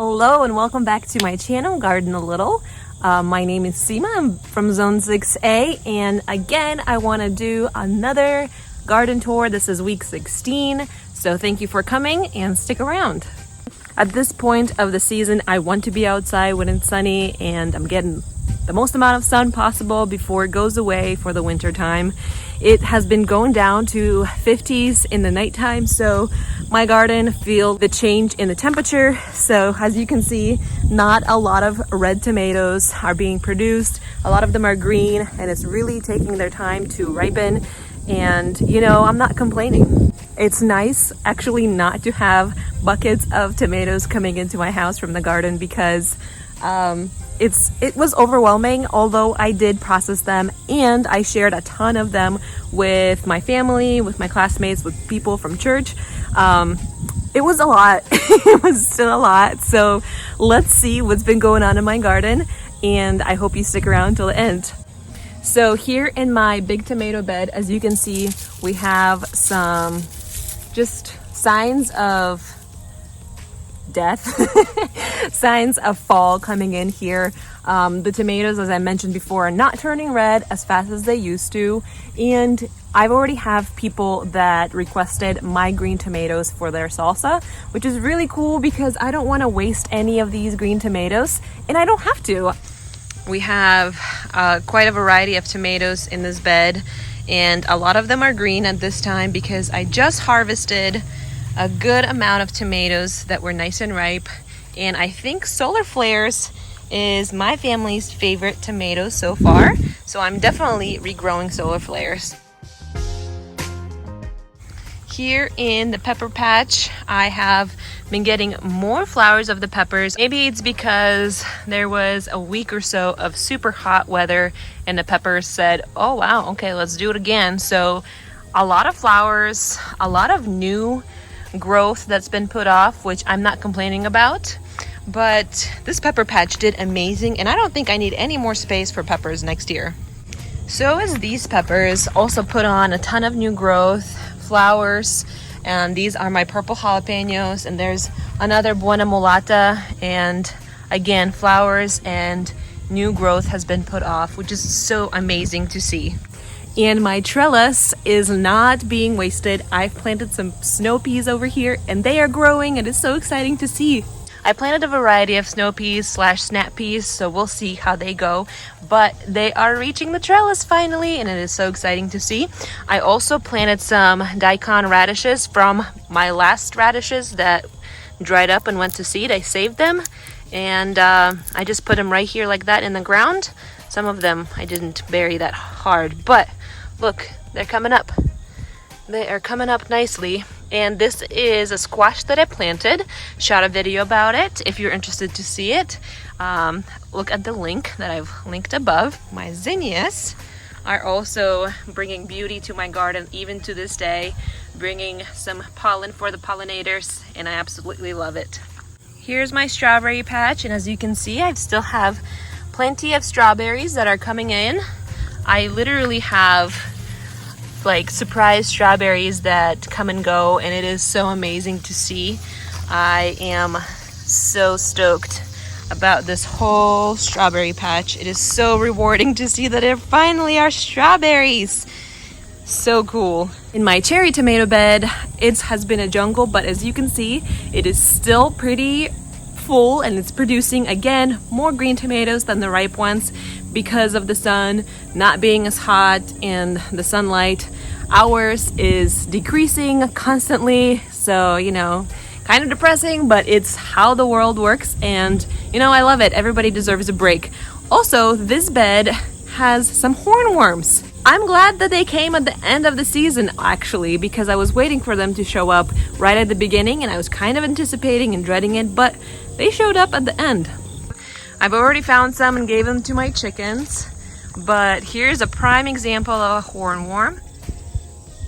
Hello and welcome back to my channel, Garden a Little. My name is Seema. I'm from Zone 6A, and again I want to do another garden tour. This is week 16, so thank you for coming and stick around. At this point of the season, I want to be outside when it's sunny and I'm getting the most amount of sun possible before it goes away for the winter time. It has been going down to 50s in the nighttime, so my garden feels the change in the temperature. So as you can see, not a lot of red tomatoes are being produced. A lot of them are green, and it's really taking their time to ripen. And you know, I'm not complaining. It's nice actually not to have buckets of tomatoes coming into my house from the garden because it was overwhelming, although I did process them and I shared a ton of them with my family, with my classmates, with people from church. It was a lot. It was still a lot. So let's see what's been going on in my garden, and I hope you stick around till the end. So here in my big tomato bed, as you can see, we have some just signs of death, signs of fall coming in here. The tomatoes, as I mentioned before, are not turning red as fast as they used to, and I've already have people that requested my green tomatoes for their salsa, which is really cool because I don't want to waste any of these green tomatoes, and I don't have to. We have quite a variety of tomatoes in this bed, and a lot of them are green at this time because I just harvested a good amount of tomatoes that were nice and ripe. And I think Solar Flares is my family's favorite tomato so far, so I'm definitely regrowing Solar Flares. Here in the pepper patch, I have been getting more flowers of the peppers. Maybe it's because there was a week or so of super hot weather and the peppers said, oh wow, okay, let's do it again. So a lot of flowers, a lot of new growth that's been put off, which I'm not complaining about. But this pepper patch did amazing, and I don't think I need any more space for peppers next year. So as these peppers also put on a ton of new growth, flowers, and these are my purple jalapenos, and there's another buena mulata, and again flowers and new growth has been put off, which is so amazing to see. And my trellis is not being wasted. I've planted some snow peas over here and they are growing, and it's so exciting to see. I planted a variety of snow peas / snap peas, so we'll see how they go. But they are reaching the trellis finally, and it is so exciting to see. I also planted some daikon radishes from my last radishes that dried up and went to seed. I saved them, and I just put them right here like that in the ground. Some of them I didn't bury that hard, but look, they're coming up. They are coming up nicely. And this is a squash that I planted. Shot a video about it if you're interested to see it. Look at the link that I've linked above. My zinnias are also bringing beauty to my garden even to this day, bringing some pollen for the pollinators, and I absolutely love it. Here's my strawberry patch, and as you can see, I still have plenty of strawberries that are coming in. I literally have like surprise strawberries that come and go, and it is so amazing to see. I am so stoked about this whole strawberry patch. It is so rewarding to see that there finally are strawberries. So cool. In my cherry tomato bed, it has been a jungle, but as you can see, it is still pretty full, and it's producing again more green tomatoes than the ripe ones because of the sun not being as hot and the sunlight. Ours is decreasing constantly, so you know, kind of depressing, but it's how the world works, and you know, I love it. Everybody deserves a break. Also, this bed has some hornworms. I'm glad that they came at the end of the season actually, because I was waiting for them to show up right at the beginning, and I was kind of anticipating and dreading it, but they showed up at the end. I've already found some and gave them to my chickens, but here's a prime example of a hornworm.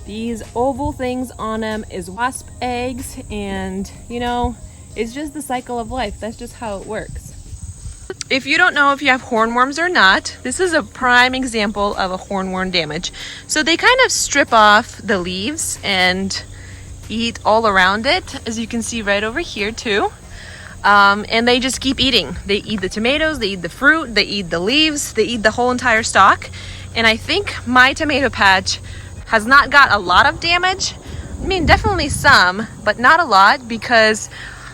These oval things on them is wasp eggs, and you know, it's just the cycle of life. That's just how it works. If you don't know if you have hornworms or not, this is a prime example of a hornworm damage. So they kind of strip off the leaves and eat all around it, as you can see right over here too. And they just keep eating. They eat the tomatoes, they eat the fruit, they eat the leaves, they eat the whole entire stalk. And I think my tomato patch has not got a lot of damage. I mean, definitely some, but not a lot, because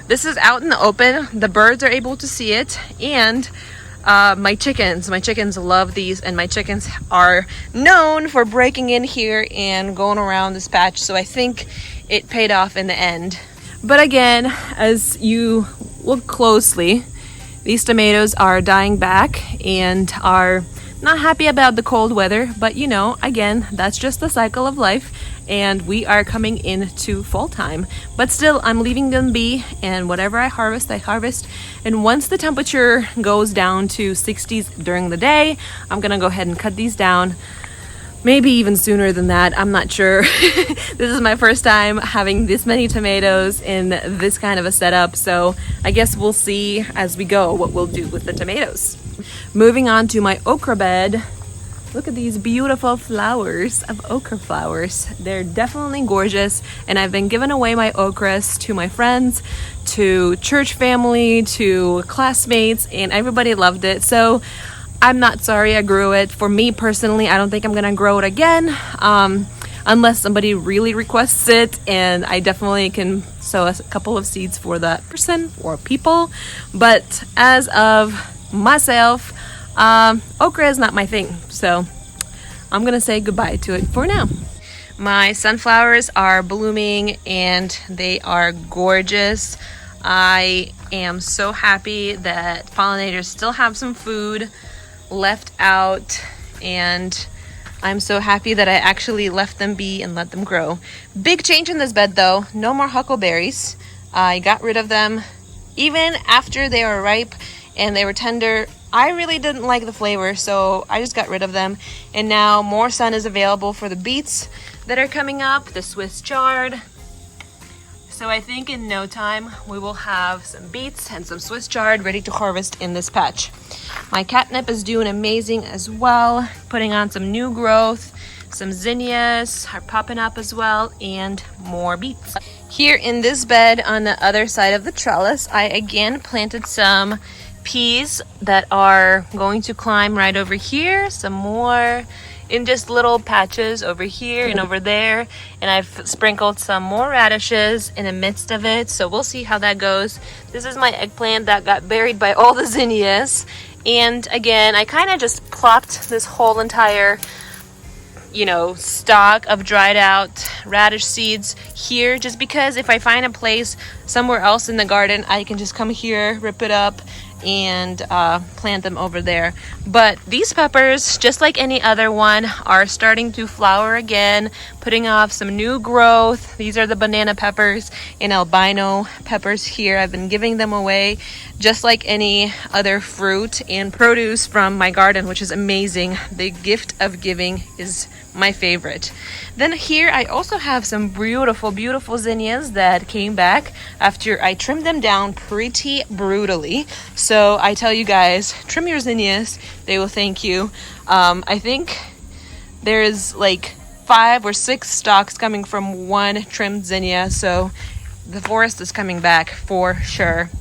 this is out in the open. The birds are able to see it, and my chickens love these, and my chickens are known for breaking in here and going around this patch. So I think it paid off in the end. But again, as you look closely, these tomatoes are dying back and are not happy about the cold weather. But you know, again, that's just the cycle of life, and we are coming into fall time. But still, I'm leaving them be, and whatever I harvest, I harvest. And once the temperature goes down to 60s during the day, I'm gonna go ahead and cut these down. Maybe even sooner than that, I'm not sure. This is my first time having this many tomatoes in this kind of a setup, so I guess we'll see as we go what we'll do with the tomatoes. Moving on to my okra bed. Look at these beautiful flowers of okra flowers. They're definitely gorgeous, and I've been giving away my okras to my friends, to church family, to classmates, and everybody loved it. So I'm not sorry I grew it. For me personally, I don't think I'm gonna grow it again, unless somebody really requests it, and I definitely can sow a couple of seeds for that person or people. But as of myself, okra is not my thing, so I'm gonna say goodbye to it for now. My sunflowers are blooming and they are gorgeous. I am so happy that pollinators still have some food left out, and I'm so happy that I actually left them be and let them grow. Big change in this bed though, no more huckleberries. I got rid of them even after they were ripe and they were tender. I really didn't like the flavor, so I just got rid of them. And now more sun is available for the beets that are coming up, the Swiss chard. So I think in no time we will have some beets and some Swiss chard ready to harvest in this patch. My catnip is doing amazing as well, putting on some new growth. Some zinnias are popping up as well, and more beets. Here in this bed on the other side of the trellis, I again planted some peas that are going to climb right over here, some more in just little patches over here and over there, and I've sprinkled some more radishes in the midst of it, so we'll see how that goes. This is my eggplant that got buried by all the zinnias, and again I kind of just plopped this whole entire stock of dried out radish seeds here, just because if I find a place somewhere else in the garden, I can just come here, rip it up, and plant them over there. But these peppers, just like any other one, are starting to flower again, putting off some new growth. These are the banana peppers and albino peppers here. I've been giving them away just like any other fruit and produce from my garden, which is amazing. The gift of giving is my favorite. Then here I also have some beautiful zinnias that came back after I trimmed them down pretty brutally. So I tell you guys, trim your zinnias, they will thank you. I think there's like 5 or 6 stalks coming from one trimmed zinnia, so the forest is coming back for sure.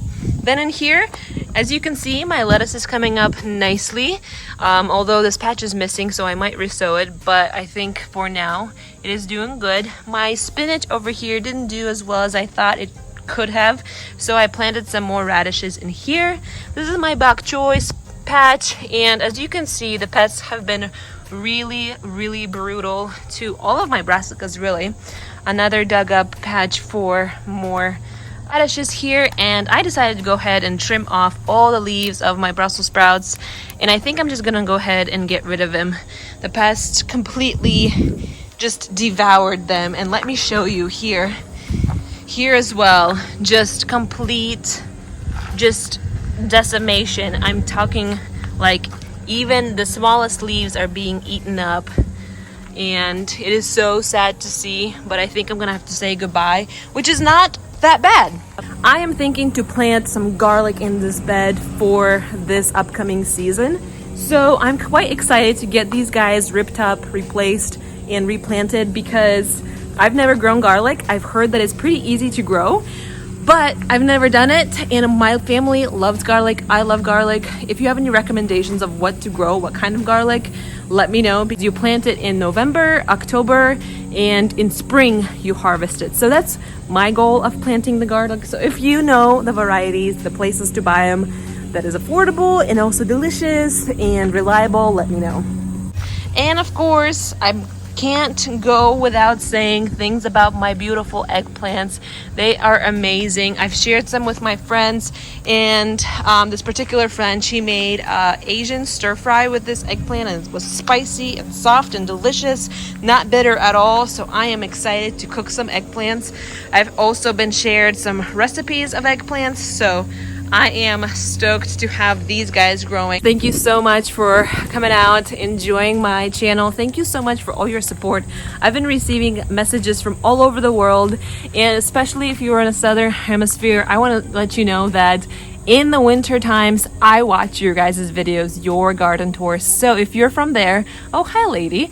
Then in here, as you can see, my lettuce is coming up nicely, although this patch is missing, so I might resow it, but I think for now it is doing good. My spinach over here didn't do as well as I thought it could have, so I planted some more radishes in here. This is my bok choy patch, and as you can see, the pests have been really brutal to all of my brassicas, really. Another dug up patch for more radishes here, and I decided to go ahead and trim off all the leaves of my Brussels sprouts, and I think I'm just gonna go ahead and get rid of them. The pests completely just devoured them, and let me show you here as well, just complete decimation. I'm talking like even the smallest leaves are being eaten up, and it is so sad to see, but I think I'm gonna have to say goodbye, which is not that bad. I am thinking to plant some garlic in this bed for this upcoming season, so I'm quite excited to get these guys ripped up, replaced, and replanted, because I've never grown garlic. I've heard that it's pretty easy to grow, but I've never done it, and my family loves garlic. I love garlic. If you have any recommendations of what to grow, what kind of garlic, let me know, because you plant it in November, October, and in spring you harvest it. So that's my goal of planting the garlic. So if you know the varieties, the places to buy them that is affordable and also delicious and reliable, let me know. And of course, I can't go without saying things about my beautiful eggplants. They are amazing. I've shared some with my friends, and this particular friend, she made Asian stir fry with this eggplant, and it was spicy and soft and delicious, not bitter at all. So I am excited to cook some eggplants. I've also been shared some recipes of eggplants, so I am stoked to have these guys growing. Thank you so much for coming out, enjoying my channel. Thank you so much for all your support. I've been receiving messages from all over the world, and especially if you're in the southern hemisphere, I want to let you know that in the winter times, I watch your guys' videos, your garden tours. So if you're from there, oh, hi lady.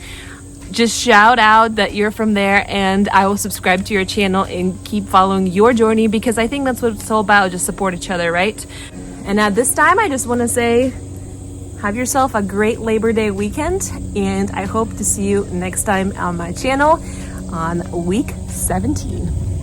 Just shout out that you're from there, and I will subscribe to your channel and keep following your journey, because I think that's what it's all about, just support each other, right? And at this time, I just want to say, have yourself a great Labor Day weekend, and I hope to see you next time on my channel on week 17.